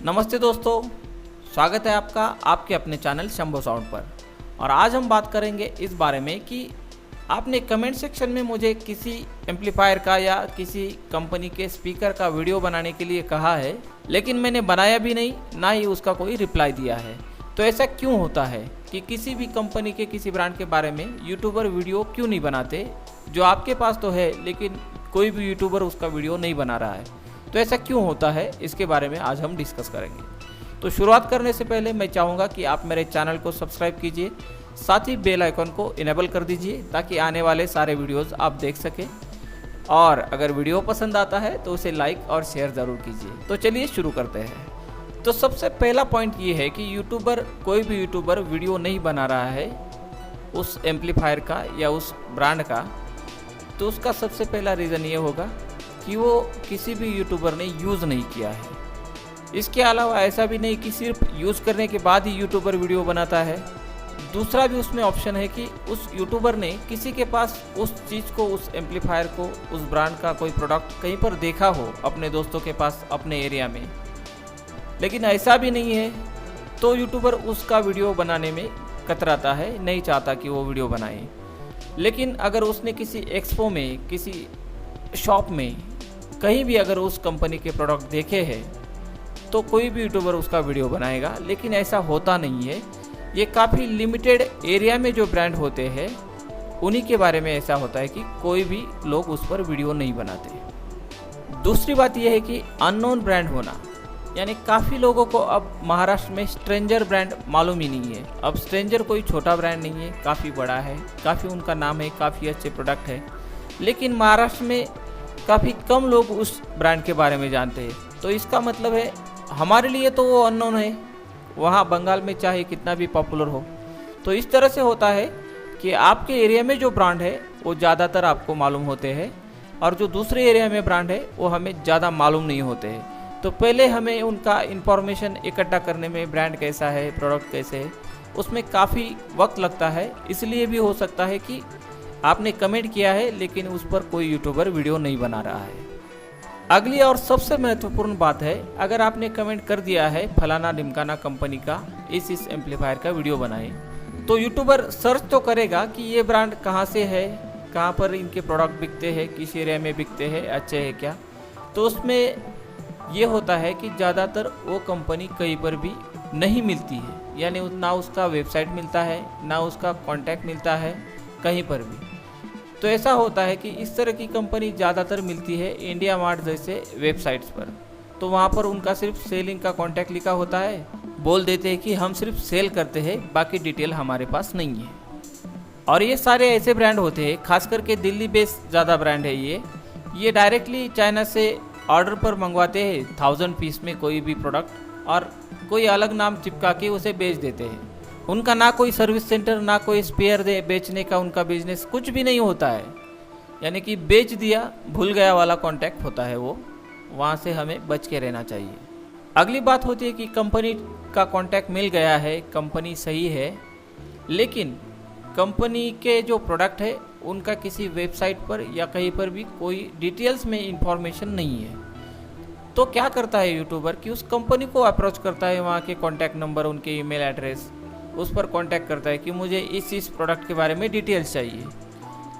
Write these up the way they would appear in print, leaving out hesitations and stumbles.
नमस्ते दोस्तों, स्वागत है आपका आपके अपने चैनल शंभो साउंड पर। और आज हम बात करेंगे इस बारे में कि आपने कमेंट सेक्शन में मुझे किसी एम्पलीफायर का या किसी कंपनी के स्पीकर का वीडियो बनाने के लिए कहा है, लेकिन मैंने बनाया भी नहीं, ना ही उसका कोई रिप्लाई दिया है। तो ऐसा क्यों होता है कि किसी भी कंपनी के किसी ब्रांड के बारे में यूट्यूबर वीडियो क्यों नहीं बनाते, जो आपके पास तो है लेकिन कोई भी यूट्यूबर उसका वीडियो नहीं बना रहा है। तो ऐसा क्यों होता है, इसके बारे में आज हम डिस्कस करेंगे। तो शुरुआत करने से पहले मैं चाहूँगा कि आप मेरे चैनल को सब्सक्राइब कीजिए, साथ ही बेल आइकन को इनेबल कर दीजिए ताकि आने वाले सारे वीडियोस आप देख सकें। और अगर वीडियो पसंद आता है तो उसे लाइक और शेयर ज़रूर कीजिए। तो चलिए शुरू करते हैं। तो सबसे पहला पॉइंट ये है कि कोई भी यूट्यूबर वीडियो नहीं बना रहा है उस एम्पलीफायर का या उस ब्रांड का, तो उसका सबसे पहला रीज़न ये होगा कि वो किसी भी यूट्यूबर ने यूज़ नहीं किया है। इसके अलावा ऐसा भी नहीं कि सिर्फ यूज़ करने के बाद ही यूट्यूबर वीडियो बनाता है। दूसरा भी उसमें ऑप्शन है कि उस यूट्यूबर ने किसी के पास उस चीज़ को, उस एम्पलीफायर को, उस ब्रांड का कोई प्रोडक्ट कहीं पर देखा हो अपने दोस्तों के पास, अपने एरिया में, लेकिन ऐसा भी नहीं है तो यूट्यूबर उसका वीडियो बनाने में कतराता है, नहीं चाहता कि वो वीडियो बनाए। लेकिन अगर उसने किसी एक्सपो में, किसी शॉप में, कहीं भी अगर उस कंपनी के प्रोडक्ट देखे हैं तो कोई भी यूट्यूबर उसका वीडियो बनाएगा। लेकिन ऐसा होता नहीं है। ये काफ़ी लिमिटेड एरिया में जो ब्रांड होते हैं उन्हीं के बारे में ऐसा होता है कि कोई भी लोग उस पर वीडियो नहीं बनाते। दूसरी बात यह है कि अननोन ब्रांड होना, यानी काफ़ी लोगों को अब महाराष्ट्र में स्ट्रेंजर ब्रांड मालूम ही नहीं है। अब स्ट्रेंजर कोई छोटा ब्रांड नहीं है, काफ़ी बड़ा है, काफ़ी उनका नाम है, काफ़ी अच्छे प्रोडक्ट है, लेकिन महाराष्ट्र में काफ़ी कम लोग उस ब्रांड के बारे में जानते हैं। तो इसका मतलब है हमारे लिए तो वो अननोन है, वहाँ बंगाल में चाहे कितना भी पॉपुलर हो। तो इस तरह से होता है कि आपके एरिया में जो ब्रांड है वो ज़्यादातर आपको मालूम होते हैं, और जो दूसरे एरिया में ब्रांड है वो हमें ज़्यादा मालूम नहीं होते हैं। तो पहले हमें उनका इन्फॉर्मेशन इकट्ठा करने में, ब्रांड कैसा है, प्रोडक्ट कैसे है, उसमें काफ़ी वक्त लगता है। इसलिए भी हो सकता है कि आपने कमेंट किया है लेकिन उस पर कोई यूट्यूबर वीडियो नहीं बना रहा है। अगली और सबसे महत्वपूर्ण बात है, अगर आपने कमेंट कर दिया है फलाना ढिमकाना कंपनी का इस एम्पलीफायर का वीडियो बनाए, तो यूट्यूबर सर्च तो करेगा कि ये ब्रांड कहाँ से है, कहाँ पर इनके प्रोडक्ट बिकते हैं, किस एरिया में बिकते हैं, अच्छे हैं क्या। तो उसमें ये होता है कि ज़्यादातर वो कंपनी कहीं पर भी नहीं मिलती है, यानी ना उसका वेबसाइट मिलता है, ना उसका कॉन्टैक्ट मिलता है कहीं पर भी। तो ऐसा होता है कि इस तरह की कंपनी ज़्यादातर मिलती है इंडिया मार्ट जैसे वेबसाइट्स पर। तो वहाँ पर उनका सिर्फ सेलिंग का कॉन्टैक्ट लिखा होता है, बोल देते हैं कि हम सिर्फ सेल करते हैं, बाकी डिटेल हमारे पास नहीं है। और ये सारे ऐसे ब्रांड होते हैं, खास करके दिल्ली बेस्ड ज़्यादा ब्रांड है ये डायरेक्टली चाइना से ऑर्डर पर मंगवाते हैं 1000 पीस में कोई भी प्रोडक्ट, और कोई अलग नाम चिपका के उसे बेच देते हैं। उनका ना कोई सर्विस सेंटर, ना कोई स्पेयर दे बेचने का उनका बिजनेस कुछ भी नहीं होता है, यानी कि बेच दिया, भूल गया वाला कॉन्टैक्ट होता है वो। वहाँ से हमें बच के रहना चाहिए। अगली बात होती है कि कंपनी का कॉन्टैक्ट मिल गया है, कंपनी सही है, लेकिन कंपनी के जो प्रोडक्ट है उनका किसी वेबसाइट पर या कहीं पर भी कोई डिटेल्स में इंफॉर्मेशन नहीं है। तो क्या करता है यूट्यूबर कि उस कंपनी को अप्रोच करता है, वहाँ के कॉन्टैक्ट नंबर, उनके ईमेल एड्रेस, उस पर कांटेक्ट करता है कि मुझे इस प्रोडक्ट के बारे में डिटेल्स चाहिए।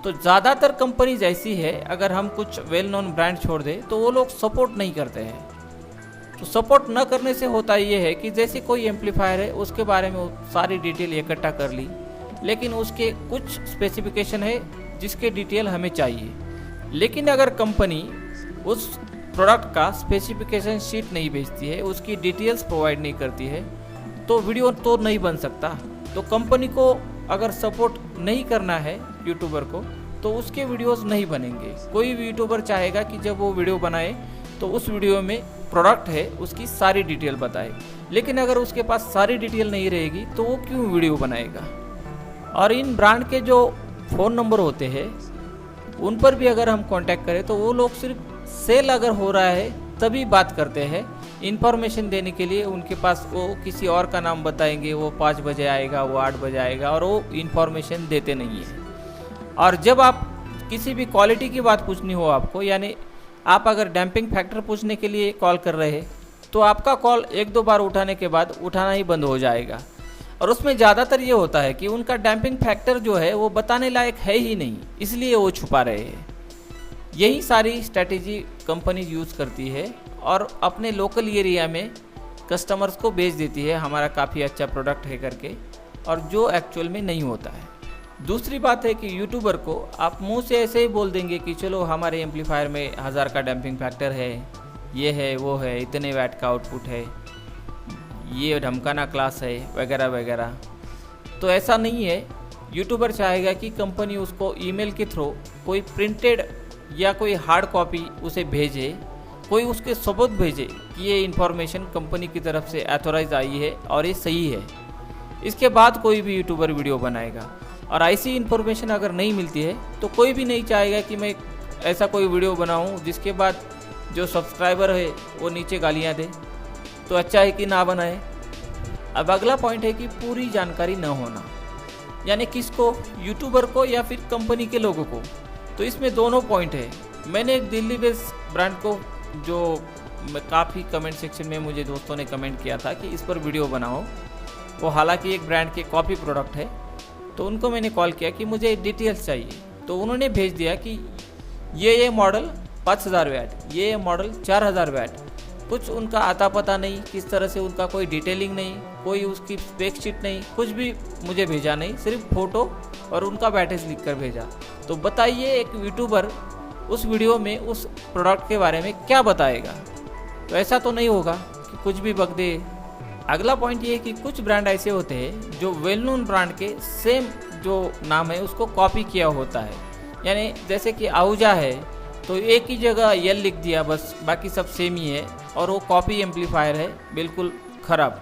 तो ज़्यादातर कंपनीज ऐसी है, अगर हम कुछ वेल नोन ब्रांड छोड़ दें तो वो लोग सपोर्ट नहीं करते हैं। तो सपोर्ट न करने से होता ये है कि जैसे कोई एम्पलीफायर है उसके बारे में सारी डिटेल इकट्ठा कर ली, लेकिन उसके कुछ स्पेसिफिकेशन है जिसके डिटेल हमें चाहिए, लेकिन अगर कंपनी उस प्रोडक्ट का स्पेसिफिकेशन शीट नहीं भेजती है, उसकी डिटेल्स प्रोवाइड नहीं करती है, तो वीडियो तो नहीं बन सकता। तो कंपनी को अगर सपोर्ट नहीं करना है यूट्यूबर को, तो उसके वीडियोस नहीं बनेंगे। कोई भी यूट्यूबर चाहेगा कि जब वो वीडियो बनाए तो उस वीडियो में प्रोडक्ट है उसकी सारी डिटेल बताए, लेकिन अगर उसके पास सारी डिटेल नहीं रहेगी तो वो क्यों वीडियो बनाएगा। और इन ब्रांड के जो फ़ोन नंबर होते हैं उन पर भी अगर हम कांटेक्ट करें तो वो लोग सिर्फ सेल अगर हो रहा है तभी बात करते हैं। इन्फॉर्मेशन देने के लिए उनके पास वो किसी और का नाम बताएंगे, वो 5 बजे आएगा, वो 8 बजे आएगा, और वो इन्फॉर्मेशन देते नहीं है। और जब आप किसी भी क्वालिटी की बात पूछनी हो आपको, यानी आप अगर डैम्पिंग फैक्टर पूछने के लिए कॉल कर रहे हैं तो आपका कॉल एक दो बार उठाने के बाद उठाना ही बंद हो जाएगा। और उसमें ज़्यादातर ये होता है कि उनका डैम्पिंग फैक्टर जो है वो बताने लायक है ही नहीं, इसलिए वो छुपा रहे हैं। यही सारी स्ट्रैटेजी कंपनी यूज़ करती है और अपने लोकल एरिया में कस्टमर्स को बेच देती है हमारा काफ़ी अच्छा प्रोडक्ट है करके, और जो एक्चुअल में नहीं होता है। दूसरी बात है कि यूट्यूबर को आप मुंह से ऐसे ही बोल देंगे कि चलो हमारे एम्पलीफायर में 1000 का डैम्पिंग फैक्टर है, ये है वो है, इतने वैट का आउटपुट है, ये ढमकाना क्लास है, वगैरह वगैरह। तो ऐसा नहीं है। यूट्यूबर चाहेगा कि कंपनी उसको ईमेल के थ्रू कोई प्रिंटेड या कोई हार्ड कॉपी उसे भेजे, कोई उसके सबूत भेजे कि ये इन्फॉर्मेशन कंपनी की तरफ से ऑथोराइज आई है और ये सही है। इसके बाद कोई भी यूट्यूबर वीडियो बनाएगा। और ऐसी इन्फॉर्मेशन अगर नहीं मिलती है तो कोई भी नहीं चाहेगा कि मैं ऐसा कोई वीडियो बनाऊं जिसके बाद जो सब्सक्राइबर है वो नीचे गालियां दे। तो अच्छा है कि ना बनाए। अब अगला पॉइंट है कि पूरी जानकारी न होना, यानी किसको, यूट्यूबर को या फिर कंपनी के लोगों को। तो इसमें दोनों पॉइंट है। मैंने एक दिल्ली बेस्ड ब्रांड को, जो काफ़ी कमेंट सेक्शन में मुझे दोस्तों ने कमेंट किया था कि इस पर वीडियो बनाओ, वो हालांकि एक ब्रांड के कॉपी प्रोडक्ट है। तो उनको मैंने कॉल किया कि मुझे डिटेल्स चाहिए। तो उन्होंने भेज दिया कि ये मॉडल 5000 वैट, ये मॉडल 4000 वैट। कुछ उनका आता पता नहीं, किस तरह से उनका कोई डिटेलिंग नहीं, कोई उसकी स्पेक शीट नहीं, कुछ भी मुझे भेजा नहीं, सिर्फ फ़ोटो और उनका बैटेज लिख कर भेजा। तो बताइए एक यूट्यूबर उस वीडियो में उस प्रोडक्ट के बारे में क्या बताएगा? तो ऐसा तो नहीं होगा कि कुछ भी बक दे। अगला पॉइंट ये है कि कुछ ब्रांड ऐसे होते हैं जो वेल नोन ब्रांड के सेम जो नाम है उसको कॉपी किया होता है। यानी जैसे कि आहूजा है तो एक ही जगह यल लिख दिया बस, बाकी सब सेम ही है, और वो कॉपी एम्पलीफायर है, बिल्कुल ख़राब।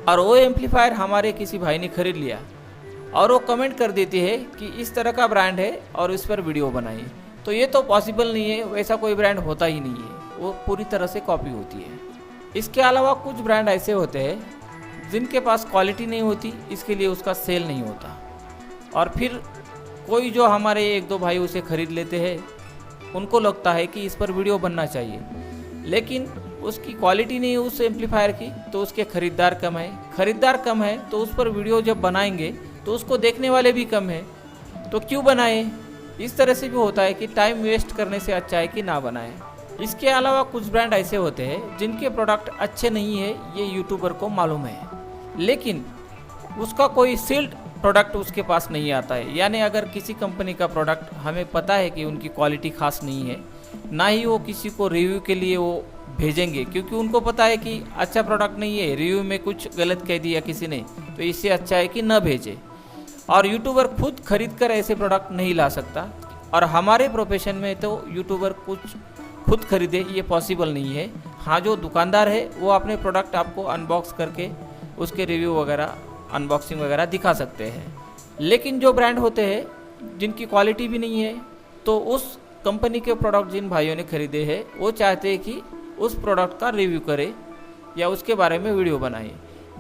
और वो एम्पलीफायर हमारे किसी भाई ने खरीद लिया और वो कमेंट कर देती है कि इस तरह का ब्रांड है और इस पर वीडियो बनाई। तो ये तो पॉसिबल नहीं है, वैसा कोई ब्रांड होता ही नहीं है, वो पूरी तरह से कॉपी होती है। इसके अलावा कुछ ब्रांड ऐसे होते हैं जिनके पास क्वालिटी नहीं होती, इसके लिए उसका सेल नहीं होता। और फिर कोई जो हमारे एक दो भाई उसे खरीद लेते हैं, उनको लगता है कि इस पर वीडियो बनना चाहिए, लेकिन उसकी क्वालिटी नहीं है उस एम्पलीफायर की, तो उसके खरीदार कम है। खरीदार कम है तो उस पर वीडियो जब बनाएंगे तो उसको देखने वाले भी कम है, तो क्यों बनाए? इस तरह से भी होता है कि टाइम वेस्ट करने से अच्छा है कि ना बनाए। इसके अलावा कुछ ब्रांड ऐसे होते हैं जिनके प्रोडक्ट अच्छे नहीं है, ये यूट्यूबर को मालूम है, लेकिन उसका कोई सील्ड प्रोडक्ट उसके पास नहीं आता है। यानी अगर किसी कंपनी का प्रोडक्ट हमें पता है कि उनकी क्वालिटी खास नहीं है, ना ही वो किसी को रिव्यू के लिए वो भेजेंगे, क्योंकि उनको पता है कि अच्छा प्रोडक्ट नहीं है, रिव्यू में कुछ गलत कह दिया किसी ने, तो इससे अच्छा है कि न भेजे। और यूट्यूबर खुद खरीद कर ऐसे प्रोडक्ट नहीं ला सकता, और हमारे प्रोफेशन में तो यूट्यूबर कुछ खुद खरीदे ये पॉसिबल नहीं है। हाँ, जो दुकानदार है वो अपने प्रोडक्ट आपको अनबॉक्स करके उसके रिव्यू वगैरह, अनबॉक्सिंग वगैरह दिखा सकते हैं। लेकिन जो ब्रांड होते हैं जिनकी क्वालिटी भी नहीं है, तो उस कंपनी के प्रोडक्ट जिन भाइयों ने खरीदे हैं वो चाहते हैं कि उस प्रोडक्ट का रिव्यू करे या उसके बारे में वीडियो बनाए।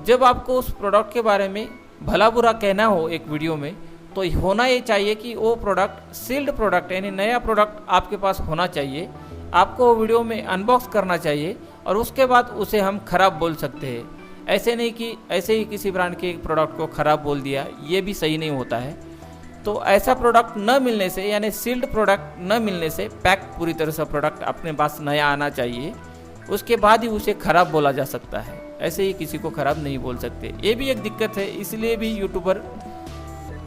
जब आपको उस प्रोडक्ट के बारे में भला बुरा कहना हो एक वीडियो में, तो होना ये चाहिए कि वो प्रोडक्ट सील्ड प्रोडक्ट, यानी नया प्रोडक्ट आपके पास होना चाहिए। आपको वीडियो में अनबॉक्स करना चाहिए और उसके बाद उसे हम ख़राब बोल सकते हैं। ऐसे नहीं कि ऐसे ही किसी ब्रांड के प्रोडक्ट को ख़राब बोल दिया, ये भी सही नहीं होता है। तो ऐसा प्रोडक्ट न मिलने से, यानी सील्ड प्रोडक्ट न मिलने से, पैक पूरी तरह से प्रोडक्ट अपने पास नया आना चाहिए, उसके बाद ही उसे ख़राब बोला जा सकता है। ऐसे ही किसी को ख़राब नहीं बोल सकते, ये भी एक दिक्कत है। इसलिए भी यूट्यूबर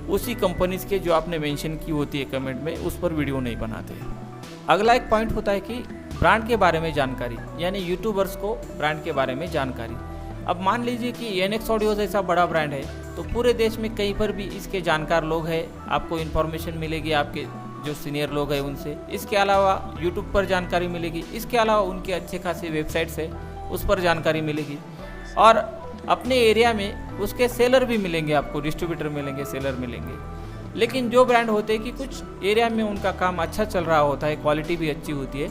उसी कंपनीज के जो आपने मेंशन की होती है कमेंट में, उस पर वीडियो नहीं बनाते। अगला एक पॉइंट होता है कि ब्रांड के बारे में जानकारी, यानी यूट्यूबर्स को ब्रांड के बारे में जानकारी। अब मान लीजिए कि एनएक्स ऑडियो जैसा बड़ा ब्रांड है, तो पूरे देश में कहीं पर भी इसके जानकार लोग हैं, आपको इन्फॉर्मेशन मिलेगी आपके जो सीनियर लोग हैं उनसे। इसके अलावा यूट्यूब पर जानकारी मिलेगी, इसके अलावा उनके अच्छे खासे वेबसाइट्स है उस पर जानकारी मिलेगी, और अपने एरिया में उसके सेलर भी मिलेंगे, आपको डिस्ट्रीब्यूटर मिलेंगे, सेलर मिलेंगे। लेकिन जो ब्रांड होते हैं कि कुछ एरिया में उनका काम अच्छा चल रहा होता है, क्वालिटी भी अच्छी होती है,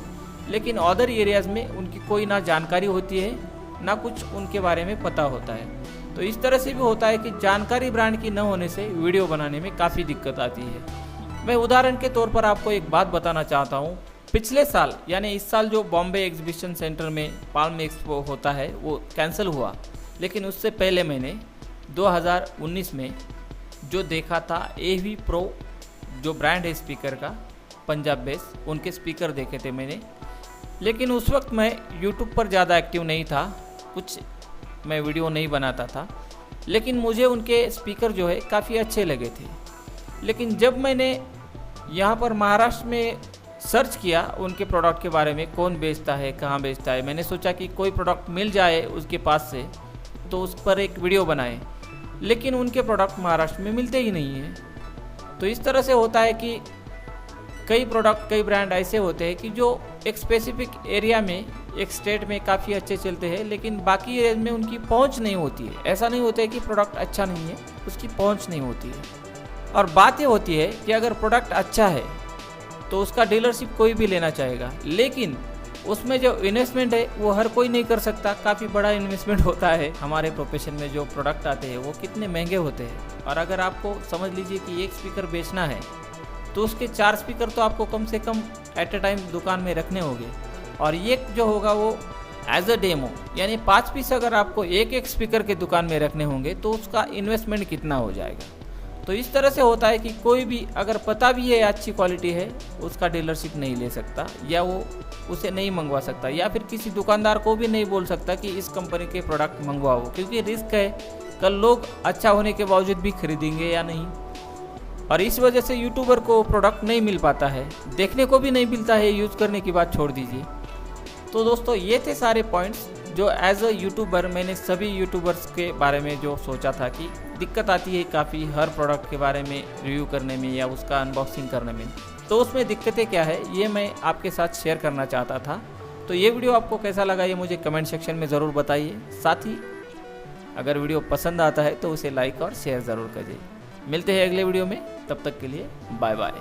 लेकिन अदर एरियाज़ में उनकी कोई ना जानकारी होती है, ना कुछ उनके बारे में पता होता है। तो इस तरह से भी होता है कि जानकारी ब्रांड की न होने से वीडियो बनाने में काफ़ी दिक्कत आती है। मैं उदाहरण के तौर पर आपको एक बात बताना चाहता हूँ पिछले साल यानी इस साल जो बॉम्बे एग्जीबिशन सेंटर में पाल्म एक्सपो होता है वो कैंसिल हुआ, लेकिन उससे पहले मैंने 2019 में जो देखा था AV Pro जो ब्रांड है स्पीकर का, पंजाब बेस, उनके स्पीकर देखे थे मैंने। लेकिन उस वक्त मैं YouTube पर ज़्यादा एक्टिव नहीं था, कुछ मैं वीडियो नहीं बनाता था, लेकिन मुझे उनके स्पीकर जो है काफ़ी अच्छे लगे थे। लेकिन जब मैंने यहाँ पर महाराष्ट्र में सर्च किया उनके प्रोडक्ट के बारे में, कौन बेचता है, कहाँ बेचता है, मैंने सोचा कि कोई प्रोडक्ट मिल जाए उसके पास से तो उस पर एक वीडियो बनाए, लेकिन उनके प्रोडक्ट महाराष्ट्र में मिलते ही नहीं हैं। तो इस तरह से होता है कि कई प्रोडक्ट, कई ब्रांड ऐसे होते हैं कि जो एक स्पेसिफिक एरिया में, एक स्टेट में काफ़ी अच्छे चलते हैं, लेकिन बाकी एरिया में उनकी पहुंच नहीं होती है। ऐसा नहीं होता है कि प्रोडक्ट अच्छा नहीं है, उसकी पहुंच नहीं होती है। और बात ये होती है कि अगर प्रोडक्ट अच्छा है तो उसका डीलरशिप कोई भी लेना चाहेगा, लेकिन उसमें जो इन्वेस्टमेंट है वो हर कोई नहीं कर सकता। काफ़ी बड़ा इन्वेस्टमेंट होता है। हमारे प्रोफेशन में जो प्रोडक्ट आते हैं वो कितने महंगे होते हैं, और अगर आपको समझ लीजिए कि एक स्पीकर बेचना है तो उसके 4 स्पीकर तो आपको कम से कम एट ए टाइम दुकान में रखने होंगे, और एक जो होगा वो एज अ डेमो, यानी 5 पीस अगर आपको एक स्पीकर के दुकान में रखने होंगे तो उसका इन्वेस्टमेंट कितना हो जाएगा। तो इस तरह से होता है कि कोई भी अगर पता भी है अच्छी क्वालिटी है, उसका डीलरशिप नहीं ले सकता, या वो उसे नहीं मंगवा सकता, या फिर किसी दुकानदार को भी नहीं बोल सकता कि इस कंपनी के प्रोडक्ट मंगवाओ, क्योंकि रिस्क है, कल लोग अच्छा होने के बावजूद भी खरीदेंगे या नहीं। और इस वजह से यूट्यूबर को प्रोडक्ट नहीं मिल पाता है, देखने को भी नहीं मिलता है, यूज़ करने की बात छोड़ दीजिए। तो दोस्तों ये थे सारे पॉइंट्स जो एज अ यूट्यूबर मैंने सभी यूट्यूबर्स के बारे में जो सोचा था कि दिक्कत आती है काफ़ी हर प्रोडक्ट के बारे में रिव्यू करने में या उसका अनबॉक्सिंग करने में। तो उसमें दिक्कतें क्या है ये मैं आपके साथ शेयर करना चाहता था। तो ये वीडियो आपको कैसा लगा ये मुझे कमेंट सेक्शन में ज़रूर बताइए। साथ ही अगर वीडियो पसंद आता है तो उसे लाइक और शेयर ज़रूर करिए। मिलते हैं अगले वीडियो में, तब तक के लिए बाय बाय।